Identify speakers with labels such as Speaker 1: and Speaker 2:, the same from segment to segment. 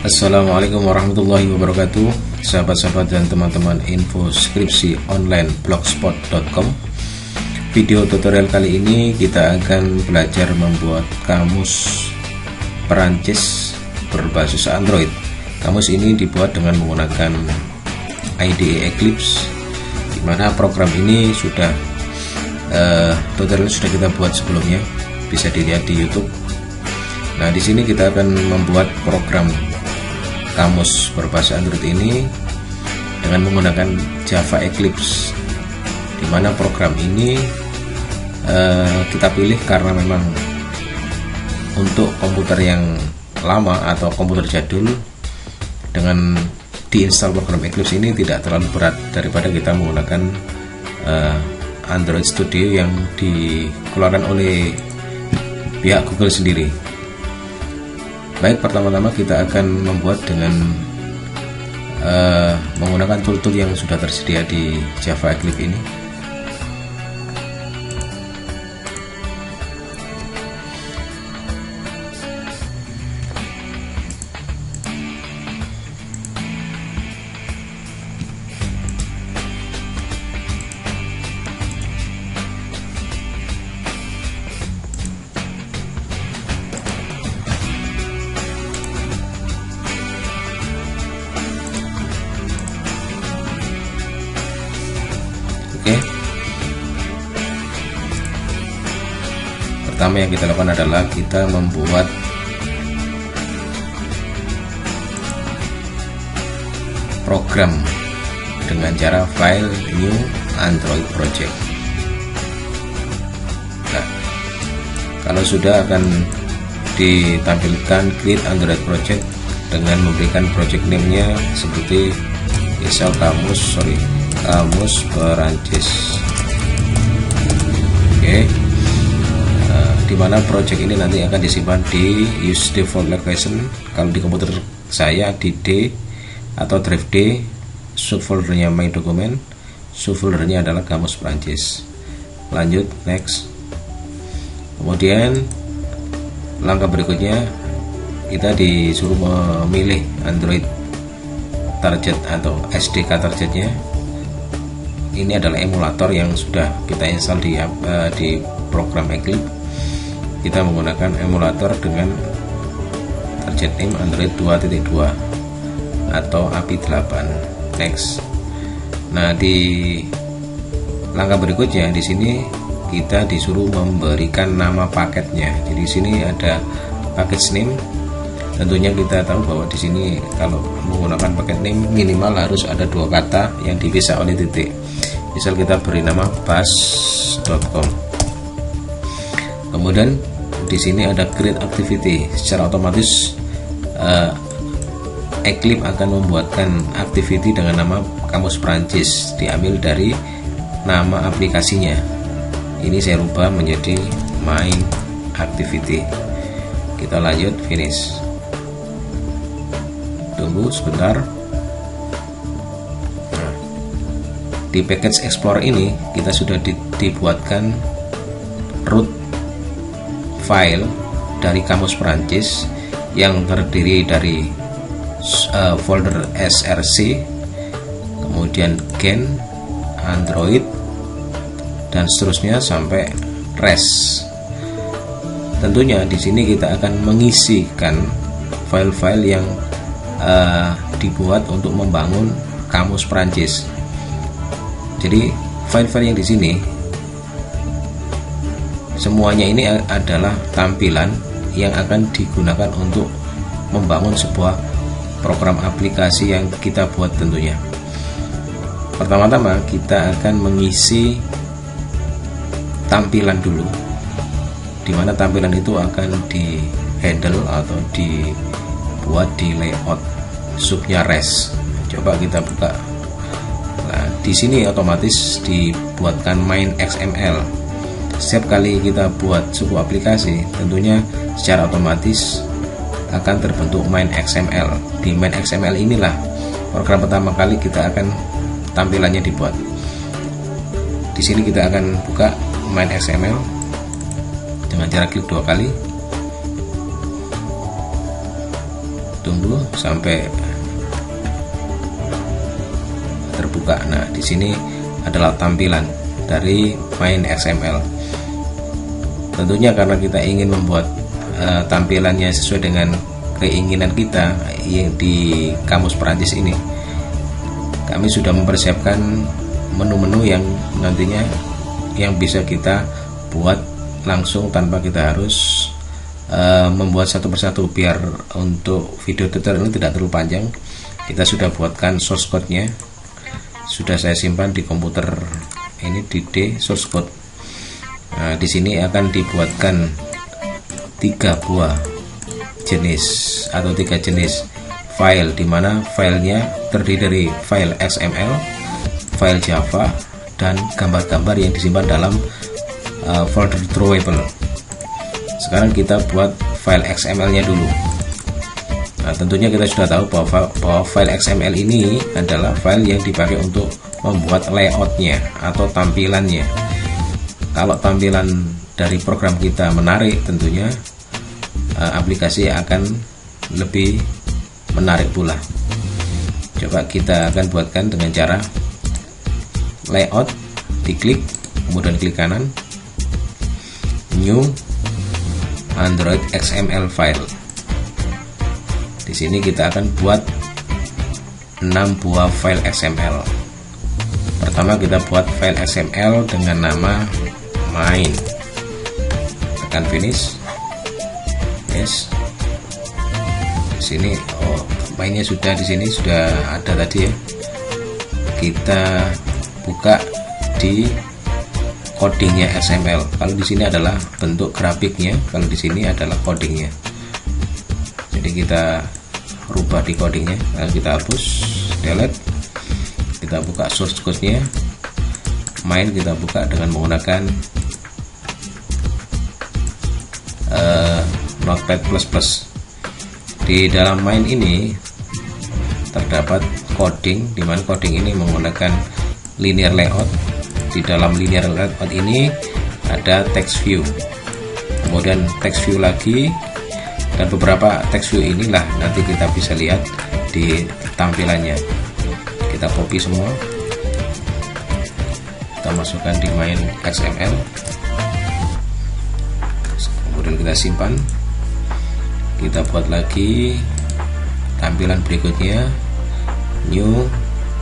Speaker 1: Assalamualaikum warahmatullahi wabarakatuh, sahabat-sahabat dan teman-teman info skripsi online blogspot.com. Video tutorial kali ini kita akan belajar membuat kamus Perancis berbasis Android. Kamus ini dibuat dengan menggunakan IDE Eclipse, dimana program ini sudah tutorial sudah kita buat sebelumnya, bisa dilihat di YouTube. Nah, di sini kita akan membuat program kamus berbahasa Android ini dengan menggunakan Java Eclipse, di mana program ini kita pilih karena memang untuk komputer yang lama atau komputer jadul, dengan diinstal program Eclipse ini tidak terlalu berat daripada kita menggunakan Android Studio yang dikeluarkan oleh pihak Google sendiri. Baik, pertama-tama kita akan membuat dengan menggunakan tool-tool yang sudah tersedia di Java Eclipse ini. Oke. Pertama yang kita lakukan adalah kita membuat program dengan cara file new Android project. Nah, kalau sudah akan ditampilkan create Android project dengan memberikan project name-nya seperti misal kamus Perancis. Oke. Dimana project ini nanti akan disimpan di use default location. Kalau di komputer saya di D atau drive D, subfoldernya my document, subfoldernya adalah kamus Perancis. Lanjut, next. Kemudian langkah berikutnya kita disuruh memilih Android target atau SDK targetnya. Ini adalah emulator yang sudah kita install di program Eclipse. Kita menggunakan emulator dengan target name Android 2.2 atau API 8. Next. Nah, di langkah berikutnya di sini kita disuruh memberikan nama paketnya. Jadi di sini ada package name. Tentunya kita tahu bahwa di sini kalau menggunakan paket name minimal harus ada 2 kata yang dipisah oleh titik. Misal kita beri nama bus.com. Kemudian di sini ada create activity. Secara otomatis Eclipse akan membuatkan activity dengan nama kamus Perancis, diambil dari nama aplikasinya. Ini saya rubah menjadi main activity. Kita lanjut, finish. Tunggu sebentar. Di package explorer ini kita sudah dibuatkan root file dari kamus Perancis yang terdiri dari folder src, kemudian gen, Android, dan seterusnya sampai res. Tentunya di sini kita akan mengisikan file-file yang dibuat untuk membangun kamus Perancis. Jadi file-file yang di sini semuanya ini adalah tampilan yang akan digunakan untuk membangun sebuah program aplikasi yang kita buat tentunya. Pertama-tama kita akan mengisi tampilan dulu, dimana tampilan itu akan di handle atau dibuat di layout subnya res. Coba kita buka. Nah, di sini otomatis dibuatkan main XML. Setiap kali kita buat sebuah aplikasi, tentunya secara otomatis akan terbentuk main XML. Di main XML inilah program pertama kali kita akan tampilannya dibuat. Di sini kita akan buka main XML dengan cara klik 2 kali. tunggu sampai terbuka. Nah, di sini adalah tampilan dari main XML. Tentunya karena kita ingin membuat tampilannya sesuai dengan keinginan kita yang di Kamus Perancis ini, kami sudah mempersiapkan menu-menu yang nantinya yang bisa kita buat langsung tanpa kita harus membuat satu persatu. Biar untuk video tutorial ini tidak terlalu panjang, kita sudah buatkan source code-nya, sudah saya simpan di komputer ini di D source code. Nah, di sini akan dibuatkan 3 buah jenis atau 3 jenis file, dimana filenya terdiri dari file XML, file Java, dan gambar-gambar yang disimpan dalam folder drawable. Sekarang kita buat file XML-nya dulu. Nah, tentunya kita sudah tahu bahwa file XML ini adalah file yang dipakai untuk membuat layoutnya atau tampilannya. Kalau tampilan dari program kita menarik, tentunya aplikasi akan lebih menarik pula. Coba kita akan buatkan dengan cara layout, diklik, kemudian klik kanan, new Android XML file. Di sini kita akan buat 6 buah file XML. Pertama kita buat file XML dengan nama main. Tekan finish. Yes. Di sini mainnya sudah, di sini sudah ada tadi ya. Kita buka di codingnya XML. Kalau di sini adalah bentuk grafiknya, kalau di sini adalah codingnya. Jadi kita rubah di codingnya, lalu kita hapus, delete. Kita buka source code-nya. Main kita buka dengan menggunakan Notepad++. Di dalam main ini terdapat coding, di mana coding ini menggunakan linear layout. Di dalam linear layout ini ada text view, kemudian text view lagi, dan beberapa text view inilah nanti kita bisa lihat di tampilannya. Kita copy semua, kita masukkan di main XML, kemudian kita simpan. Kita buat lagi tampilan berikutnya, new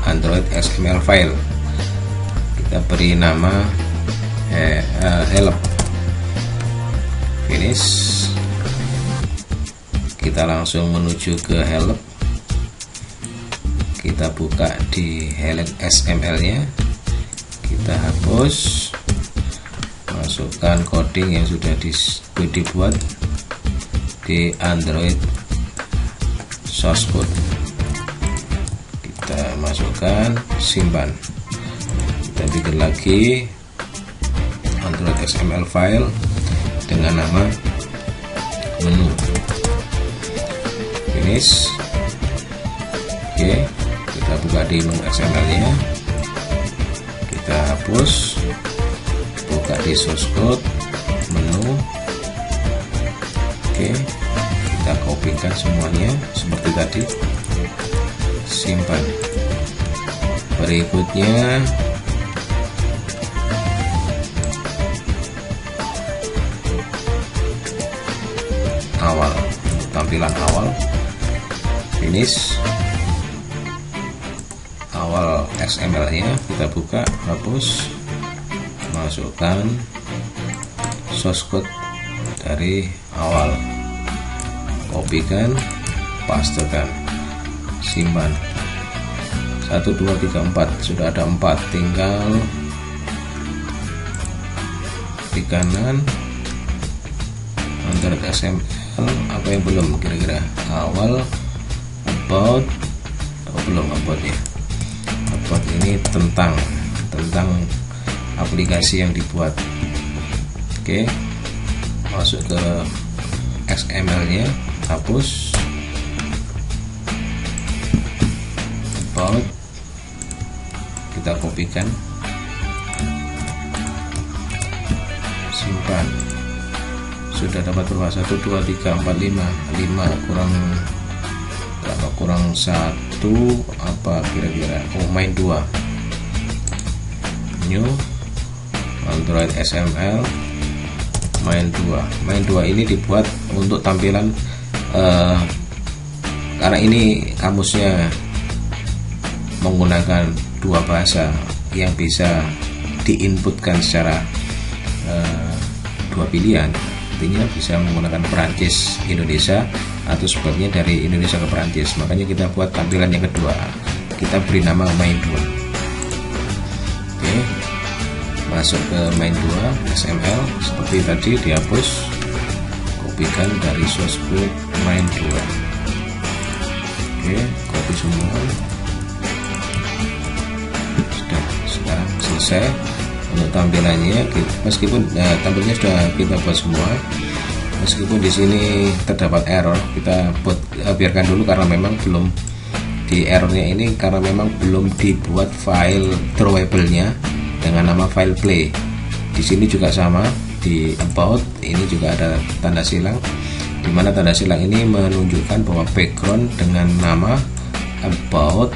Speaker 1: Android XML file. Kita beri nama help. Finish. Kita langsung menuju ke help. Kita buka di help XML-nya. Kita hapus, masukkan coding yang sudah dibuat di Android source code. Kita masukkan, simpan. Kita bikin lagi Android XML file dengan nama menu. Finish. Oke, kita buka di menu XML-nya. Kita hapus, buka di source code, menu. Oke, kita kopikan semuanya seperti tadi, simpan. Berikutnya awal, tampilan awal. Finish. Awal XML-nya kita buka, hapus, masukkan source code dari awal, kopikan, pastekan, simpan. 1, 2, 3, 4, sudah ada 4, tinggal di kanan Android XML. Apa yang belum kira-kira? Awal, about, belum about ya. About ini tentang aplikasi yang dibuat. Oke, masuk ke XML-nya, hapus, about, kita kopikan, simpan. Sudah dapat berapa? 1, 2, 3, 4, 5 kurang Kalau kurang 1 apa kira-kira? Oh, main 2 new Android XML main 2 ini dibuat untuk tampilan karena ini kamusnya menggunakan 2 bahasa yang bisa diinputkan secara 2 pilihan, artinya bisa menggunakan Perancis Indonesia atau sebaliknya dari Indonesia ke Perancis. Makanya kita buat tampilan yang kedua, kita beri nama main 2. Oke, masuk ke main 2 XML seperti tadi, dihapus, kopikan dari source code main 2. Oke, copy semua. Sudah, sekarang selesai untuk tampilannya. Meskipun tampilnya sudah kita buat semua, meskipun di sini terdapat error, kita buat biarkan dulu karena memang belum di errornya ini karena memang belum dibuat file drawable-nya dengan nama file play. Di sini juga sama, di about ini juga ada tanda silang, di mana tanda silang ini menunjukkan bahwa background dengan nama about,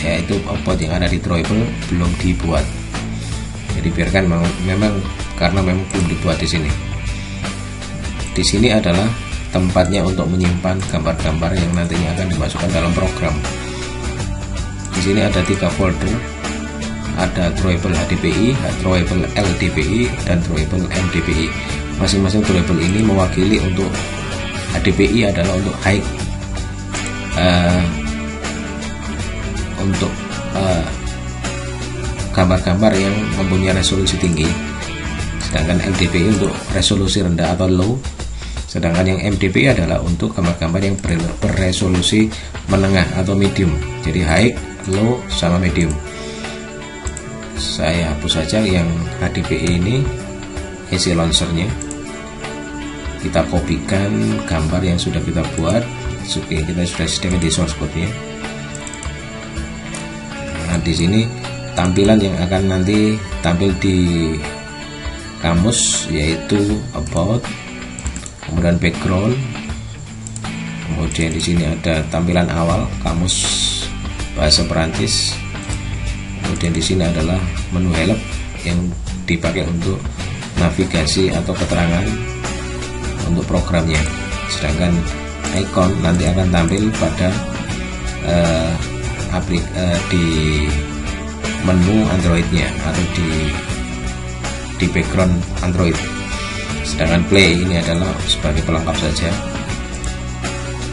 Speaker 1: yaitu about yang ada di drawable, belum dibuat. Jadi biarkan memang karena memang belum dibuat di sini. Di sini adalah tempatnya untuk menyimpan gambar-gambar yang nantinya akan dimasukkan dalam program. Di sini ada 3 folder, ada drawable HDPI, drawable LDPI, dan drawable MDPI. Masing-masing drawable ini mewakili untuk HDPI adalah untuk high untuk gambar-gambar yang mempunyai resolusi tinggi, sedangkan LDPI untuk resolusi rendah atau low, sedangkan yang MDPI adalah untuk gambar-gambar yang berresolusi menengah atau medium. Jadi high, low, sama medium. Saya hapus saja yang HDPI ini, isi launchernya. Kita kopikan gambar yang sudah kita buat, kita sudah sediakan di source code-nya. Nah, di sini tampilan yang akan nanti tampil di kamus yaitu about, kemudian background, kemudian di sini ada tampilan awal kamus bahasa Perancis, kemudian di sini adalah menu help yang dipakai untuk navigasi atau keterangan untuk programnya, sedangkan icon nanti akan tampil pada di menu Androidnya atau di background Android, sedangkan play ini adalah sebagai pelengkap saja,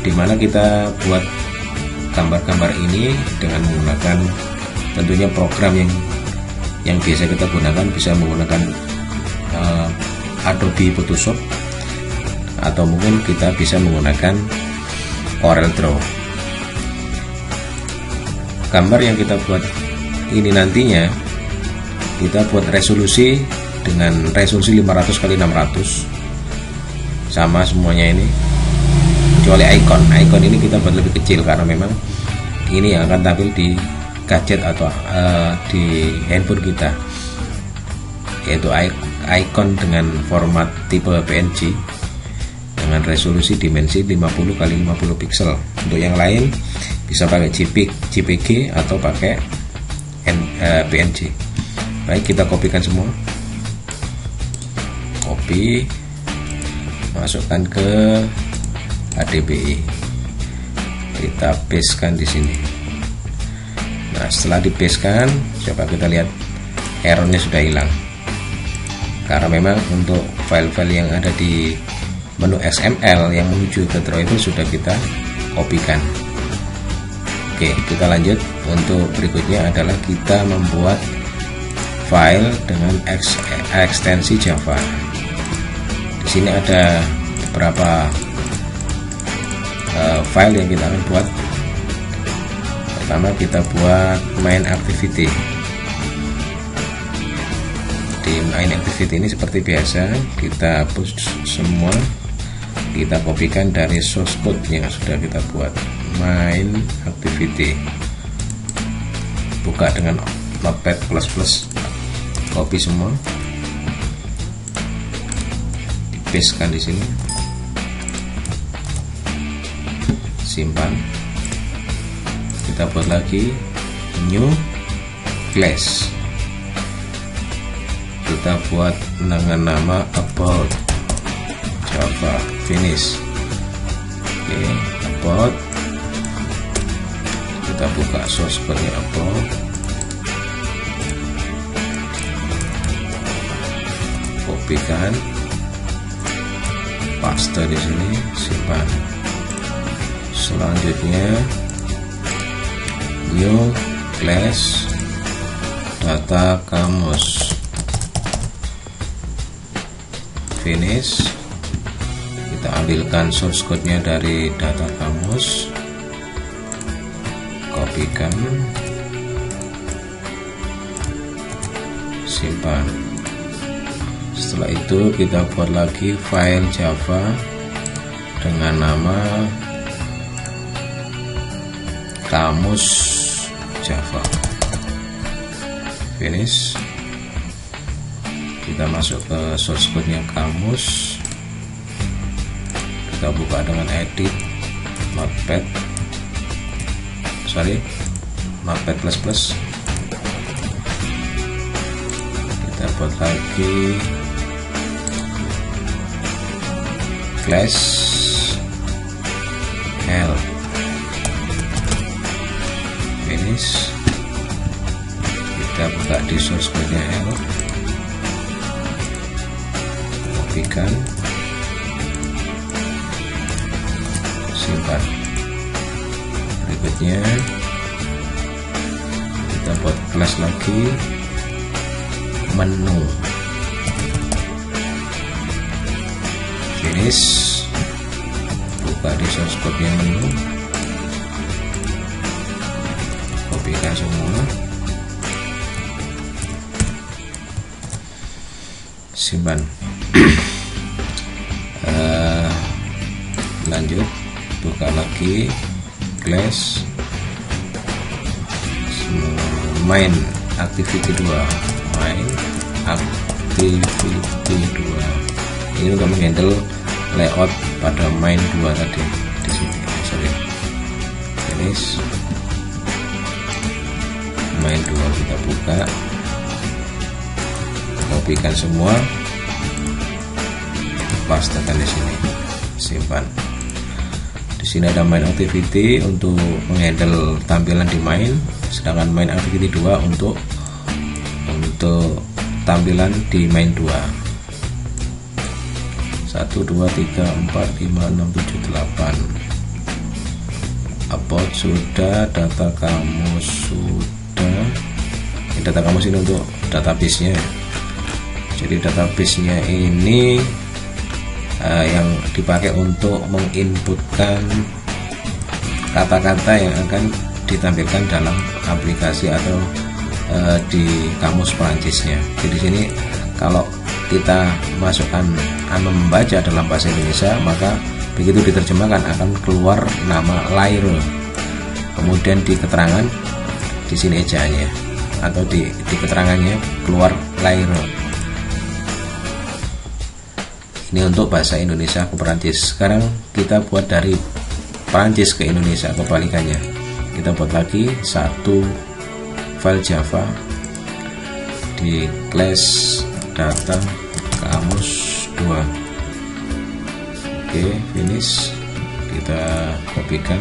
Speaker 1: dimana kita buat gambar-gambar ini dengan menggunakan tentunya program yang biasa kita gunakan, bisa menggunakan Adobe Photoshop atau mungkin kita bisa menggunakan CorelDRAW. Gambar yang kita buat ini nantinya kita buat resolusi dengan resolusi 500 x 600 sama semuanya ini, kecuali icon ini kita buat lebih kecil karena memang ini yang akan tampil di gadget atau di handphone kita, yaitu icon dengan format tipe PNG dengan resolusi dimensi 50 x 50 pixel. Untuk yang lain bisa pakai JPG atau pakai PNG. Baik, kita kopikan semua, copy, masukkan ke HDPI, kita pastekan di sini. Nah, setelah dipastekan, coba kita lihat errornya sudah hilang karena memang untuk file-file yang ada di menu XML yang menuju ke drawable sudah kita kopikan. Oke, kita lanjut. Untuk berikutnya adalah kita membuat file dengan ekstensi Java. Di sini ada beberapa file yang kita akan buat. Pertama kita buat main activity. Di main activity ini seperti biasa kita hapus semua, kita kopikan dari source code yang sudah kita buat. Main activity, buka dengan Notepad++, copy semua, pastekan di sini, simpan. kita buat lagi new class, kita buat dengan nama about Java. Finish. Oke, about, kita buka source code-nya about, kopikan, paste di sini, simpan. Selanjutnya new class data kamus. Finish. Kita ambilkan source code-nya dari data kamus, kopikan, simpan. Setelah itu kita buat lagi file Java dengan nama kamus Java. Finish. Kita masuk ke source code-nya kamus, kita buka dengan edit notepad plus, kita buat lagi class help. Finish. Kita buka di source code-nya help, kopikan, simpan. Berikutnya kita buat kelas lagi menu. Finish. Buka di source code-nya menu, kopikan semua, simpan. Lanjut, buka lagi class main activity 2, main activity 2. Ini untuk menghandle layout pada main 2 tadi di sini. Finish. Main 2 kita buka, kopikan semua, pastekan di sini, simpan. Di sini ada main activity untuk menghandle tampilan di main, sedangkan main activity 2 untuk tampilan di main 2. 1 2 3 4 5 6 7 8. About sudah, data kamus sudah. Data kamus ini untuk database-nya. Jadi database-nya ini yang dipakai untuk menginputkan kata-kata yang akan ditampilkan dalam aplikasi atau di kamus Perancisnya. Jadi di sini kalau kita masukkan membaca dalam bahasa Indonesia, maka begitu diterjemahkan akan keluar nama Laire. Kemudian di keterangan di sini ejaannya, atau di keterangannya keluar Laire. Ini untuk bahasa Indonesia ke Perancis. Sekarang kita buat dari Perancis ke Indonesia, kebalikannya. Kita buat lagi satu file Java di class data kamus 2. Oke, finish. Kita kopikan,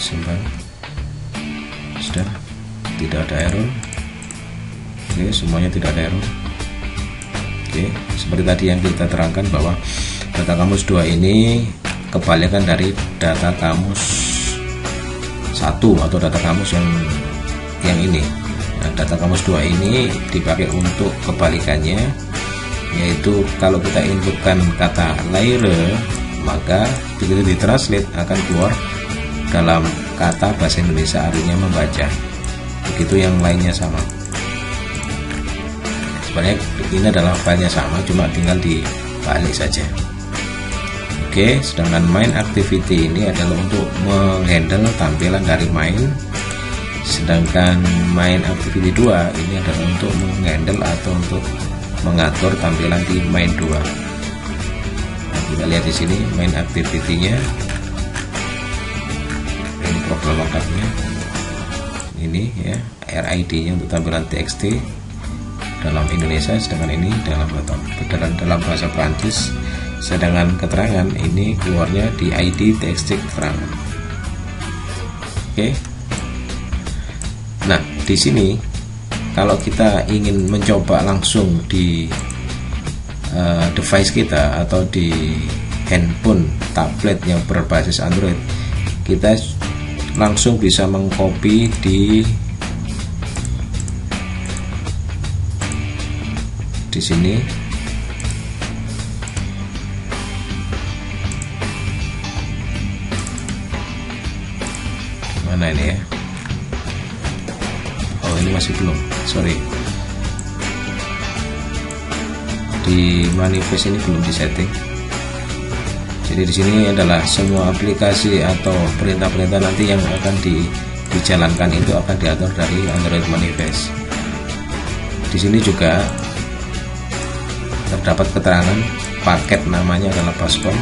Speaker 1: simpan. Sudah, tidak ada error. Oke, semuanya tidak ada error. Oke, seperti tadi yang kita terangkan bahwa data kamus 2 ini kebalikan dari data kamus 1 atau data kamus yang ini. Nah, data kamus 2 ini dipakai untuk kebalikannya, yaitu kalau kita inputkan kata Laire, maka begitu ditranslate akan keluar dalam kata bahasa Indonesia, artinya membaca. Begitu yang lainnya sama. Sebenarnya ini adalah filenya sama, cuma tinggal dibalik saja. Oke, sedangkan main activity ini adalah untuk menghandle tampilan dari main, sedangkan main activity 2 ini adalah untuk menghandle atau untuk mengatur tampilan di main 2. Nah, kita lihat di sini main activity-nya. Ini program lengkapnya. Ini ya, RID-nya untuk tampilan TXT dalam Indonesia, sedangkan ini dalam bahasa Prancis. Sedangkan keterangan ini keluarnya di ID TXT keterangan. Oke. Nah, di sini kalau kita ingin mencoba langsung di device kita atau di handphone, tablet yang berbasis Android, kita langsung bisa mengcopy di sini. Mana ini ya? Oh, ini masih belum. Sorry. Di manifest ini belum disetting. Jadi di sini adalah semua aplikasi atau perintah-perintah nanti yang akan dijalankan itu akan diatur dari Android Manifest. Di sini juga terdapat keterangan paket, namanya adalah Bascom,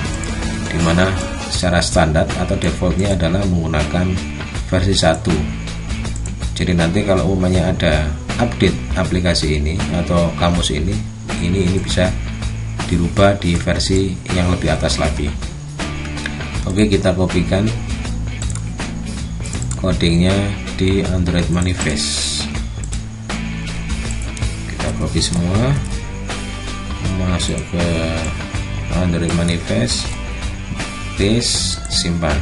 Speaker 1: di mana secara standar atau defaultnya adalah menggunakan versi 1. Jadi nanti kalau umumnya ada update aplikasi ini atau kamus ini bisa dirubah di versi yang lebih atas lagi. Oke, kita kopikan codingnya di Android Manifest. Kita copy semua, masuk ke Android Manifest, paste, simpan.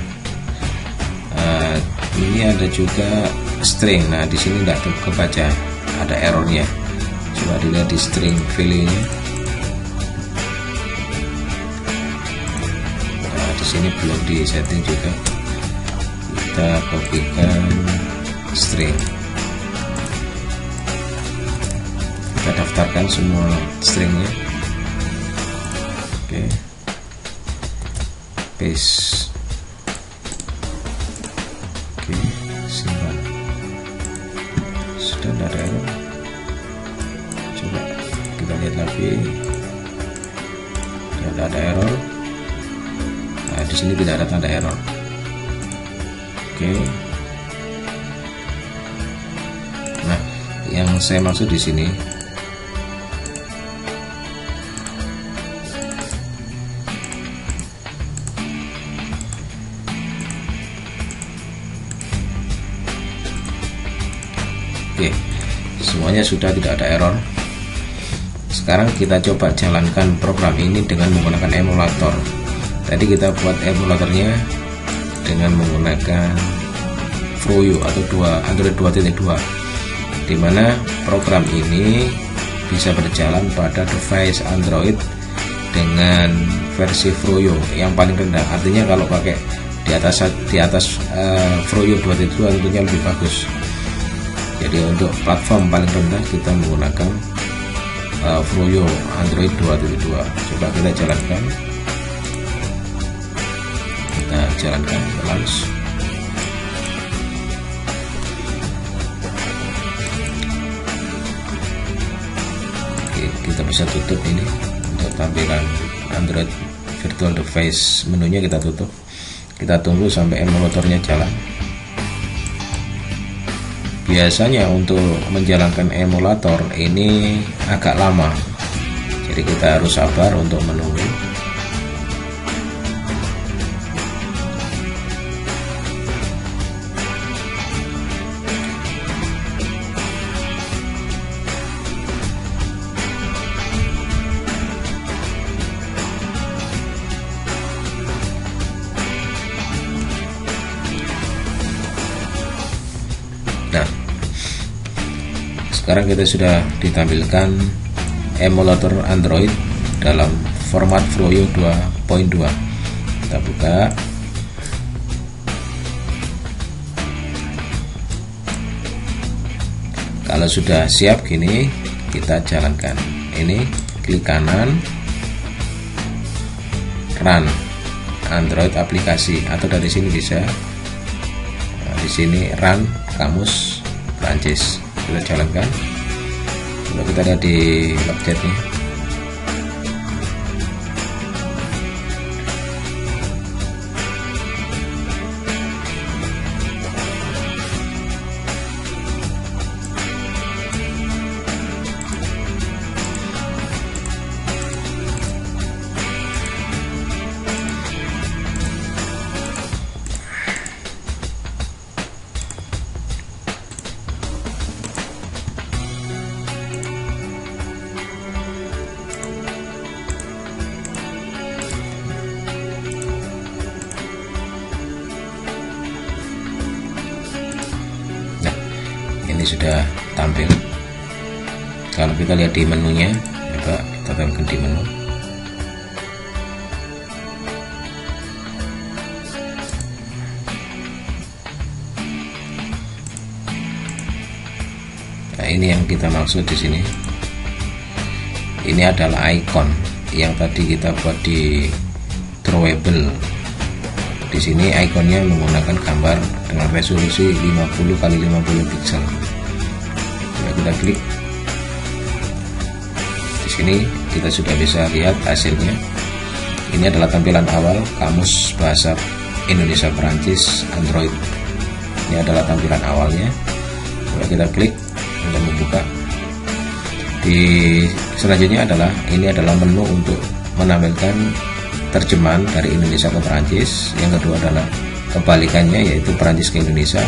Speaker 1: Ini ada juga string. Nah, di sini tidak kebaca, ada errornya. Coba dilihat di string value-nya. Nah, di sini belum di setting juga. Kita kopikan string. Kita daftarkan semua stringnya. Oke, paste. Oke, simpan. Sudah ada error. Coba kita lihat lagi. Tidak ada error. Nah, di sini tidak ada tanda error. Oke. Nah, yang saya maksud di sini, oke, semuanya sudah tidak ada error. Sekarang kita coba jalankan program ini dengan menggunakan emulator. Tadi kita buat emulatornya dengan menggunakan Froyo atau Android 2.2, di mana program ini bisa berjalan pada device Android dengan versi Froyo yang paling rendah. Artinya kalau pakai di atas Froyo 2.2 tentunya lebih bagus. Jadi untuk platform paling rendah kita menggunakan Froyo Android 2.2. Coba kita jalankan. Kita jalankan launch. Oke, kita bisa tutup ini untuk tampilan Android Virtual Device. Menunya kita tutup. Kita tunggu sampai emulatornya jalan. Biasanya untuk menjalankan emulator ini agak lama, jadi kita harus sabar untuk menunggu. Nah, sekarang kita sudah ditampilkan emulator Android dalam format Froyo 2.2. Kita buka. Kalau sudah siap gini, kita jalankan. Ini klik kanan, run Android aplikasi, atau dari sini bisa. Di sini run kamus Prancis, kita jalankan. Coba kita lihat di logjetnya. Ini sudah tampil. Kalau kita lihat di menunya, coba kita tampilkan di menu. Nah, ini yang kita maksud di sini. Ini adalah icon yang tadi kita buat di drawable. Di sini ikonnya menggunakan gambar dengan resolusi 50 x 50 pixel. Coba kita klik. Di sini kita sudah bisa lihat hasilnya. Ini adalah tampilan awal kamus bahasa Indonesia Perancis Android. Ini adalah tampilan awalnya. Coba kita klik untuk membuka. Di selanjutnya ini adalah menu untuk menampilkan terjemahan dari Indonesia ke Perancis. Yang kedua adalah kebalikannya, yaitu Perancis ke Indonesia,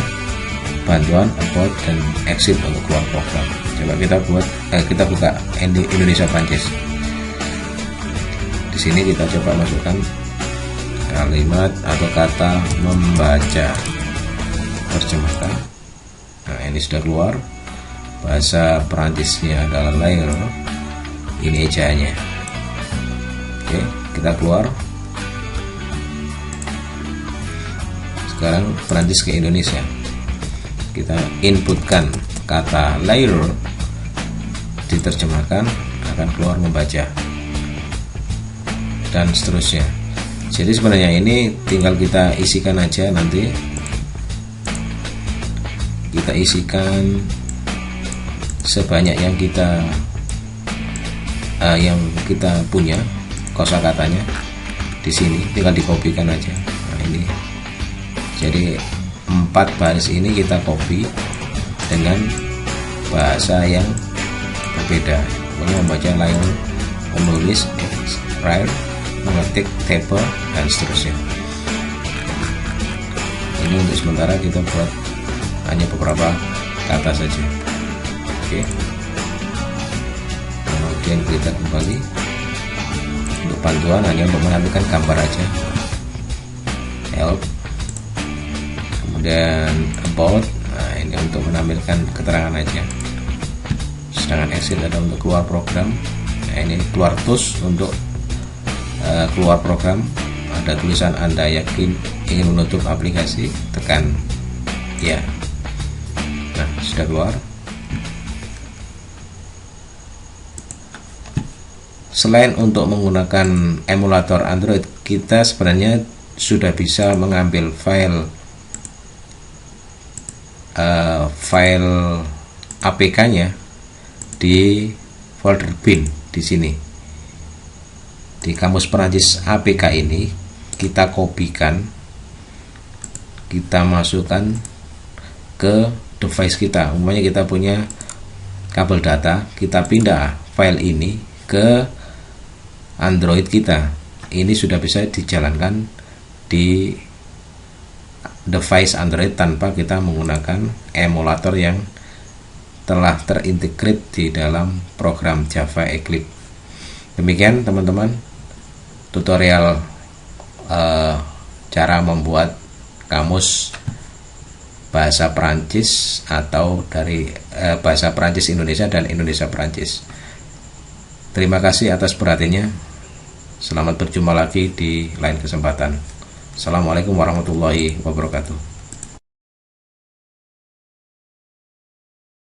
Speaker 1: bantuan, about, dan exit untuk keluar program. Coba kita buka Indonesia Perancis. Di sini kita coba masukkan kalimat atau kata membaca, terjemahkan. Nah, ini sudah keluar. Bahasa Perancisnya adalah layer. Ini ejaannya. Oke, kita keluar. Sekarang Perancis ke Indonesia. Kita inputkan kata layer, diterjemahkan, akan keluar membaca, dan seterusnya. Jadi sebenarnya ini tinggal kita isikan aja, nanti kita isikan sebanyak yang kita punya kosakatanya. Di sini tinggal dikopikan aja. Nah, ini jadi 4 baris ini kita copy dengan bahasa yang berbeda. Pokoknya membaca, layer, menulis, write, mengetik, type, dan seterusnya. Ini untuk sementara kita buat hanya beberapa kata saja. Oke. Kemudian kita kembali. Untuk bantuan hanya untuk menampilkan gambar aja. Help. Kemudian about. Nah, ini untuk menampilkan keterangan aja. Sedangkan exit adalah untuk keluar program. Nah, ini keluar tools untuk keluar program. Ada tulisan Anda yakin ingin menutup aplikasi, tekan ya. Nah, sudah keluar. Selain untuk menggunakan emulator Android, kita sebenarnya sudah bisa mengambil file APK-nya di folder bin di sini. Di kamus Perancis APK ini kita kopikan, kita masukkan ke device kita. Umpamanya kita punya kabel data, kita pindah file ini ke Android kita. Ini sudah bisa dijalankan di device Android tanpa kita menggunakan emulator yang telah terintegrate di dalam program Java Eclipse. Demikian teman-teman tutorial cara membuat kamus bahasa Perancis atau dari bahasa Perancis Indonesia dan Indonesia Perancis. Terima kasih atas perhatiannya. Selamat berjumpa lagi di lain kesempatan. Assalamualaikum warahmatullahi wabarakatuh.